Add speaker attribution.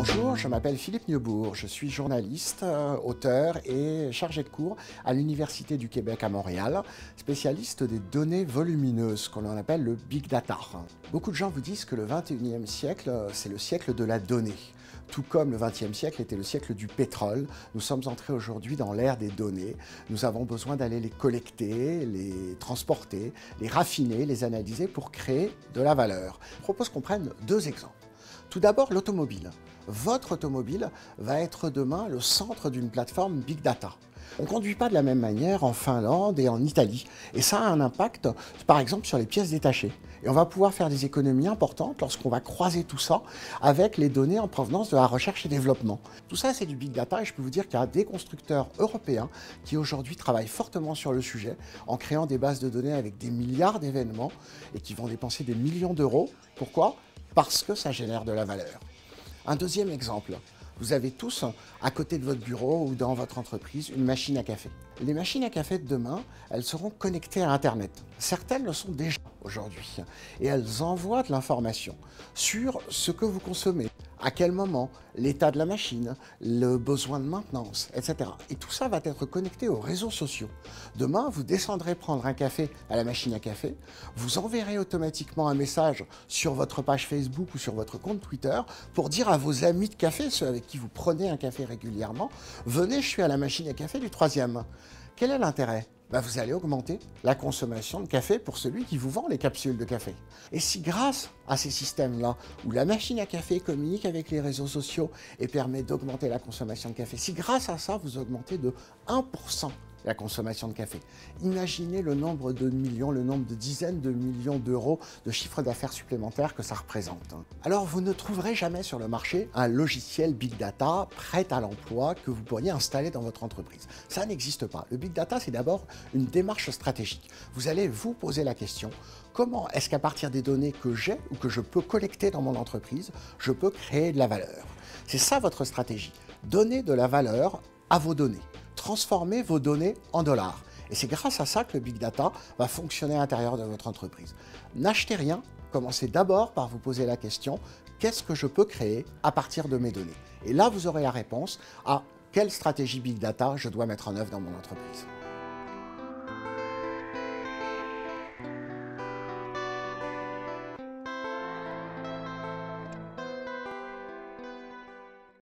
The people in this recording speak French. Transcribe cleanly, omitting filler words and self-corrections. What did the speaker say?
Speaker 1: Bonjour, je m'appelle Philippe Neubourg, je suis journaliste, auteur et chargé de cours à l'Université du Québec à Montréal, spécialiste des données volumineuses, qu'on appelle le Big Data. Beaucoup de gens vous disent que le 21e siècle, c'est le siècle de la donnée. Tout comme le 20e siècle était le siècle du pétrole, nous sommes entrés aujourd'hui dans l'ère des données. Nous avons besoin d'aller les collecter, les transporter, les raffiner, les analyser pour créer de la valeur. Je propose qu'on prenne deux exemples. Tout d'abord, l'automobile. Votre automobile va être demain le centre d'une plateforme Big Data. On ne conduit pas de la même manière en Finlande et en Italie. Et ça a un impact, par exemple, sur les pièces détachées. Et on va pouvoir faire des économies importantes lorsqu'on va croiser tout ça avec les données en provenance de la recherche et développement. Tout ça, c'est du Big Data et je peux vous dire qu'il y a des constructeurs européens qui aujourd'hui travaillent fortement sur le sujet en créant des bases de données avec des milliards d'événements et qui vont dépenser des millions d'euros. Pourquoi ? Parce que ça génère de la valeur. Un deuxième exemple, vous avez tous, à côté de votre bureau ou dans votre entreprise, une machine à café. Les machines à café de demain, elles seront connectées à Internet. Certaines le sont déjà aujourd'hui et elles envoient de l'information sur ce que vous consommez, à quel moment, l'état de la machine, le besoin de maintenance, etc. Et tout ça va être connecté aux réseaux sociaux. Demain, vous descendrez prendre un café à la machine à café, vous enverrez automatiquement un message sur votre page Facebook ou sur votre compte Twitter pour dire à vos amis de café, ceux avec qui vous prenez un café régulièrement, venez, je suis à la machine à café du 3e. Quel est l'intérêt ? Vous allez augmenter la consommation de café pour celui qui vous vend les capsules de café. Et si grâce à ces systèmes-là, où la machine à café communique avec les réseaux sociaux et permet d'augmenter la consommation de café, si grâce à ça, vous augmentez de 1% la consommation de café, imaginez le nombre de millions, le nombre de dizaines de millions d'euros de chiffre d'affaires supplémentaire que ça représente. Alors vous ne trouverez jamais sur le marché un logiciel Big Data prêt à l'emploi que vous pourriez installer dans votre entreprise. Ça n'existe pas. Le Big Data, c'est d'abord une démarche stratégique. Vous allez vous poser la question, comment est-ce qu'à partir des données que j'ai ou que je peux collecter dans mon entreprise, je peux créer de la valeur? C'est ça votre stratégie. Donner de la valeur à vos données. Transformer vos données en dollars. Et c'est grâce à ça que le Big Data va fonctionner à l'intérieur de votre entreprise. N'achetez rien, commencez d'abord par vous poser la question, qu'est-ce que je peux créer à partir de mes données? Et là, vous aurez la réponse à quelle stratégie Big Data je dois mettre en œuvre dans mon entreprise.